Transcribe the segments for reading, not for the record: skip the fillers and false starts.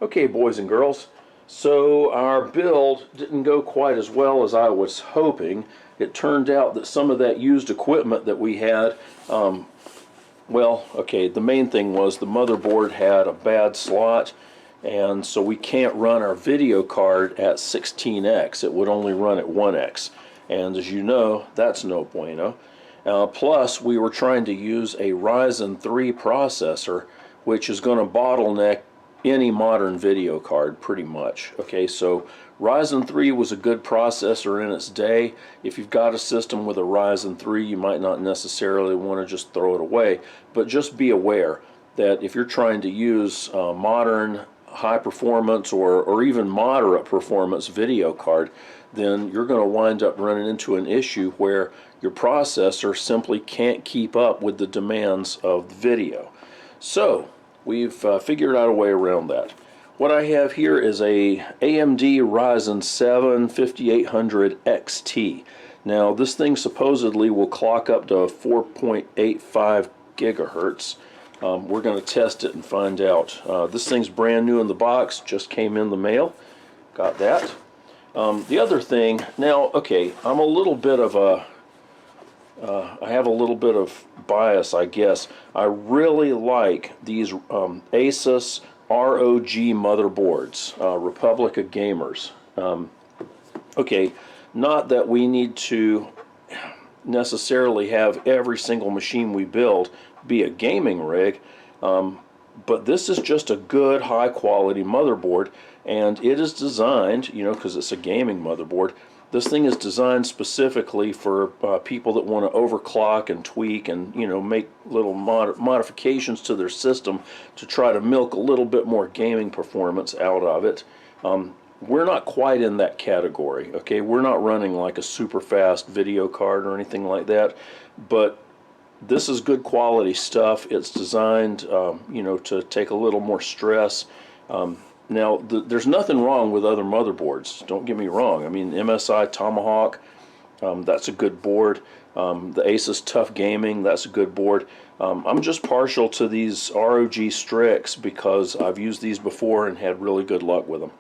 Okay, boys and girls, so our build didn't go quite as well as I was hoping. It turned out that some of that used equipment that we had, the main thing was the motherboard had a bad slot, and so we can't run our video card at 16x. It would only run at 1x, and as you know, that's no bueno. Plus, we were trying to use a Ryzen 3 processor, which is going to bottleneck any modern video card pretty much. Okay, so Ryzen 3 was a good processor in its day. If you've got a system with a Ryzen 3, you might not necessarily want to just throw it away, but just be aware that if you're trying to use modern high performance or even moderate performance video card, then you're going to wind up running into an issue where your processor simply can't keep up with the demands of the video. So we've figured out a way around that. What I have here is a AMD Ryzen 7 5800 XT. Now this thing supposedly will clock up to 4.85 gigahertz. We're going to test it and find out. This thing's brand new in the box, just came in the mail. Got that. The other thing, now, okay, I'm a little bit of a I have a little bit of bias, I guess. I really like these Asus ROG motherboards, Republic of Gamers. Okay, not that we need to necessarily have every single machine we build be a gaming rig, but this is just a good high quality motherboard, and it is designed, you know, because it's a gaming motherboard. This thing is designed specifically for people that want to overclock and tweak and, you know, make little modifications to their system to try to milk a little bit more gaming performance out of it. We're not quite in that category, okay? We're not running like a super fast video card or anything like that, but this is good quality stuff. It's designed, you know, to take a little more stress. Now, there's nothing wrong with other motherboards. Don't get me wrong. I mean, MSI Tomahawk, that's a good board. The Asus Tough Gaming, that's a good board. I'm just partial to these ROG Strix because I've used these before and had really good luck with them.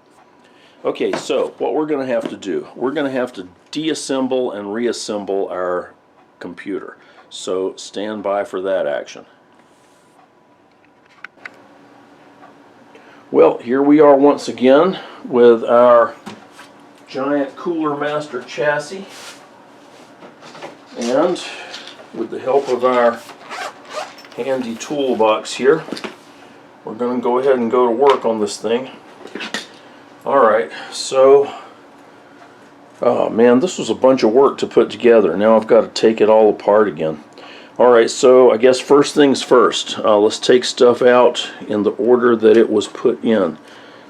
Okay, so what we're going to have to do, we're going to have to deassemble and reassemble our computer. So stand by for that action. Well, here we are once again with our giant Cooler Master chassis, and with the help of our handy toolbox here, we're going to go ahead and go to work on this thing. Alright, so, oh man, this was a bunch of work to put together. Now I've got to take it all apart again. Alright, so I guess first things first, let's take stuff out in the order that it was put in.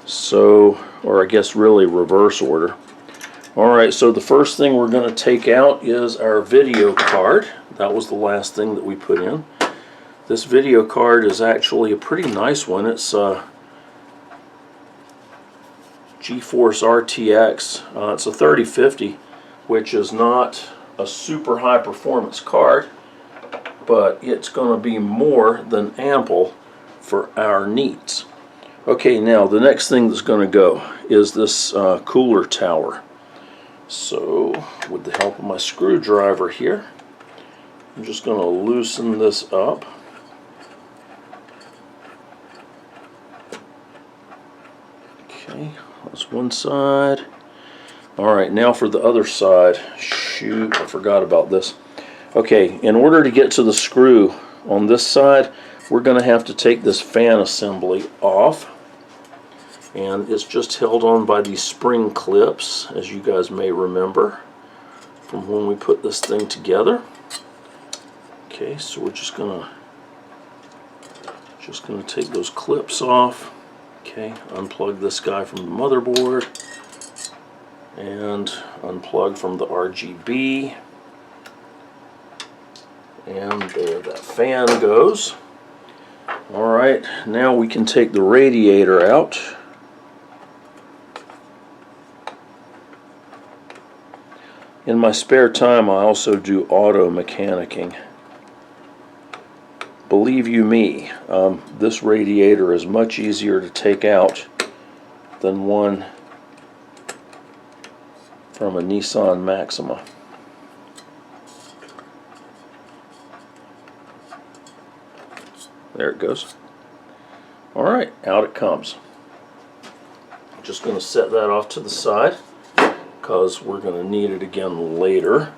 So, or I guess really reverse order. Alright, so the first thing we're going to take out is our video card. That was the last thing that we put in. This video card is actually a pretty nice one. It's GeForce RTX. It's a 3050, which is not a super high performance card, but it's going to be more than ample for our needs. Okay, now the next thing that's going to go is this cooler tower. So with the help of my screwdriver here, I'm just going to loosen this up. Okay, that's one side. Alright, now for the other side. Shoot, I forgot about this. Okay, in order to get to the screw on this side, we're going to have to take this fan assembly off. And it's just held on by these spring clips, as you guys may remember from when we put this thing together. Okay, so we're just gonna take those clips off. Okay, unplug this guy from the motherboard and unplug from the RGB. And there that fan goes. Alright, now we can take the radiator out. In my spare time, I also do auto mechanicking. Believe you me, this radiator is much easier to take out than one from a Nissan Maxima. There it goes. Alright, out it comes. Just going to set that off to the side because we're going to need it again later.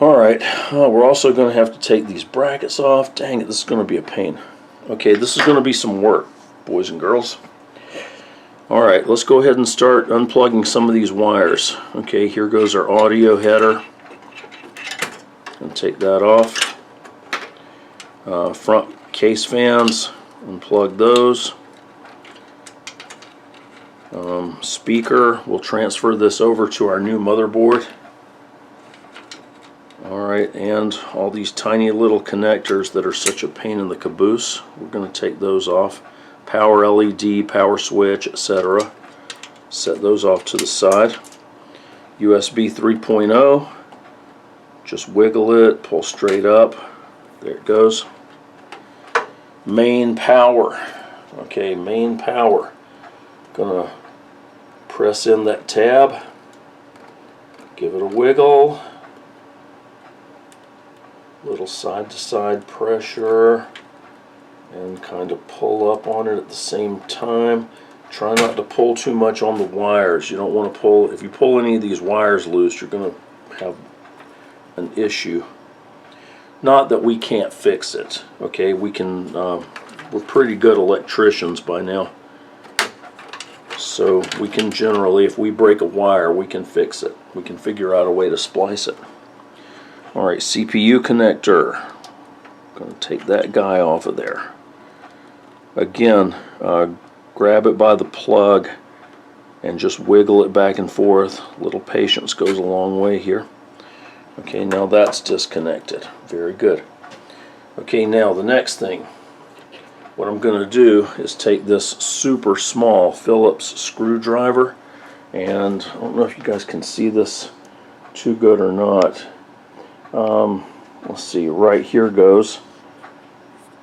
Alright, we're also going to have to take these brackets off. Dang it, this is going to be a pain. Okay, this is going to be some work, boys and girls. Alright, let's go ahead and start unplugging some of these wires. Okay, here goes our audio header. And take that off. Front case fans, unplug those. Speaker, we'll transfer this over to our new motherboard. Alright, and all these tiny little connectors that are such a pain in the caboose, we're going to take those off. Power LED, power switch, etc. Set those off to the side. USB 3.0, just wiggle it, pull straight up. There it goes. Main power. Okay, main power. Gonna press in that tab, give it a wiggle, little side to side pressure, and kind of pull up on it at the same time. Try not to pull too much on the wires. You don't want to pull, if you pull any of these wires loose, you're going to have an issue. Not that we can't fix it, okay? We can, we're pretty good electricians by now. So we can generally, if we break a wire, we can fix it. We can figure out a way to splice it. Alright, CPU connector. Going to take that guy off of there. Again, grab it by the plug and just wiggle it back and forth. A little patience goes a long way here. Okay, now that's disconnected. Very good. Okay, now the next thing. What I'm going to do is take this super small Phillips screwdriver, and I don't know if you guys can see this too good or not. Let's see, right here goes.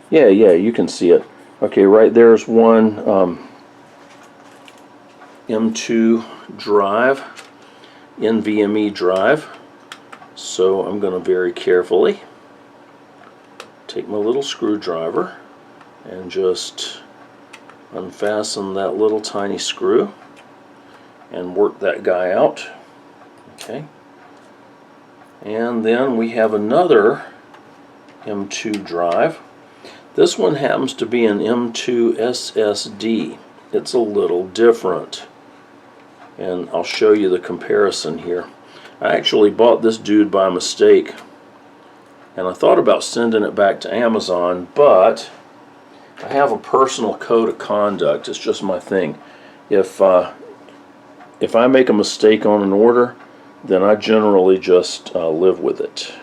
Yeah, you can see it. Okay, right there's one M2 drive, NVMe drive. So I'm going to very carefully take my little screwdriver and just unfasten that little tiny screw and work that guy out. Okay. And then we have another M2 drive. This one happens to be an M2 SSD. It's a little different. And I'll show you the comparison here. I actually bought this dude by mistake. And I thought about sending it back to Amazon, but I have a personal code of conduct. It's just my thing. If I make a mistake on an order, then I generally just live with it.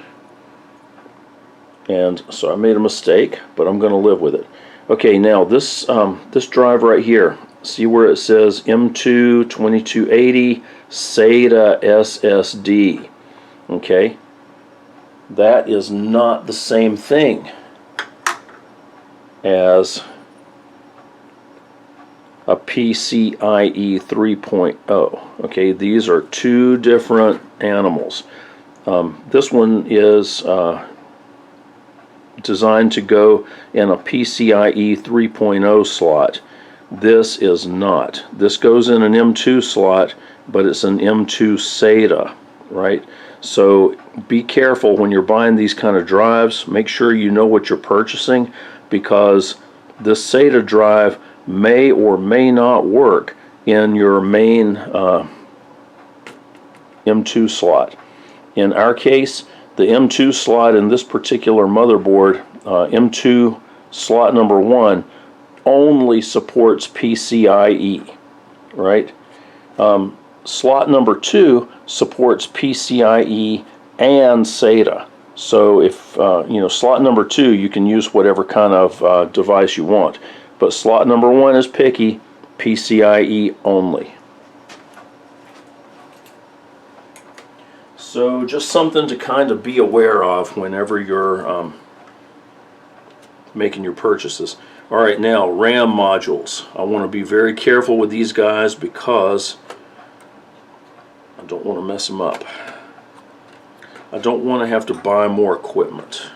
And so I made a mistake, but I'm going to live with it. Okay, now this this drive right here, see where it says M2 2280 SATA SSD. Okay, that is not the same thing as a PCIe 3.0. Okay, these are two different animals. This one is designed to go in a PCIe 3.0 slot. This is not. This goes in an M2 slot, but it's an M2 SATA, right? So be careful when you're buying these kind of drives. Make sure you know what you're purchasing, because this SATA drive may or may not work in your main M2 slot. In our case, the M2 slot in this particular motherboard, M2 slot number 1, only supports PCIe, right? Slot number 2 supports PCIe and SATA. So if you know, slot number 2, you can use whatever kind of device you want. But slot number 1 is picky, PCIe only. So just something to kind of be aware of whenever you're making your purchases. Alright, now RAM modules. I want to be very careful with these guys because I don't want to mess them up. I don't want to have to buy more equipment.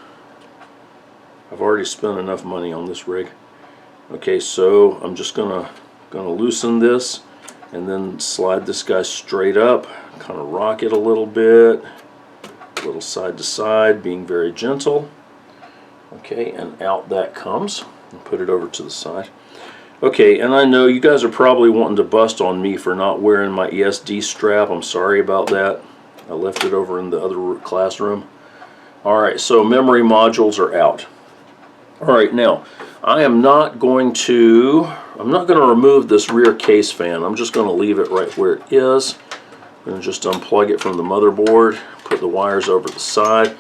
I've already spent enough money on this rig. Okay, so I'm just gonna loosen this and then slide this guy straight up, kind of rock it a little bit, a little side to side, being very gentle. Okay, and out that comes. And put it over to the side. Okay, and I know you guys are probably wanting to bust on me for not wearing my ESD strap. I'm sorry about that. I left it over in the other classroom. Alright, so memory modules are out. Alright, now I'm not going to remove this rear case fan. I'm just going to leave it right where it is. I'm going to just unplug it from the motherboard, put the wires over the side.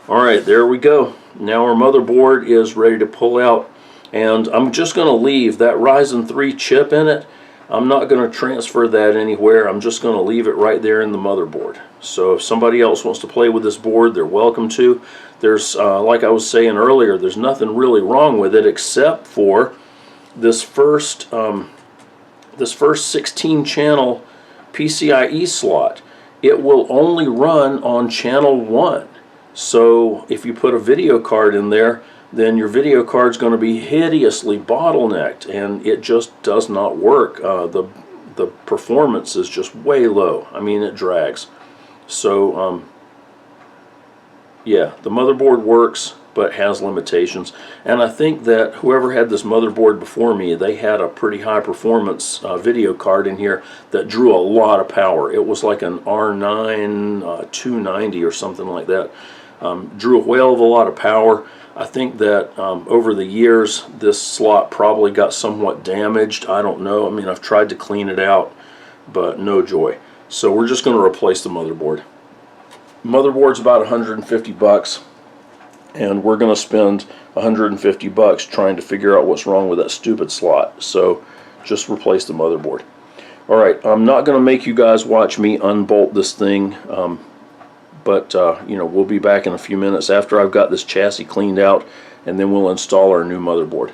Alright, there we go. Now our motherboard is ready to pull out. And I'm just going to leave that Ryzen 3 chip in it. I'm not going to transfer that anywhere. I'm just going to leave it right there in the motherboard. So if somebody else wants to play with this board, they're welcome to. There's, like I was saying earlier, there's nothing really wrong with it except for this first 16-channel PCIe slot. It will only run on channel 1. So if you put a video card in there, then your video card's going to be hideously bottlenecked, and it just does not work. The performance is just way low. I mean, it drags. So yeah, the motherboard works, but has limitations. And I think that whoever had this motherboard before me, they had a pretty high performance video card in here that drew a lot of power. It was like an R9 290 or something like that. Drew a whale of a lot of power. I think that over the years this slot probably got somewhat damaged. I don't know. I mean, I've tried to clean it out, but no joy. So we're just going to replace the motherboard. Motherboard's about 150 bucks, and we're going to spend 150 bucks trying to figure out what's wrong with that stupid slot. So just replace the motherboard. Alright, I'm not going to make you guys watch me unbolt this thing. But you know, we'll be back in a few minutes after I've got this chassis cleaned out, and then we'll install our new motherboard.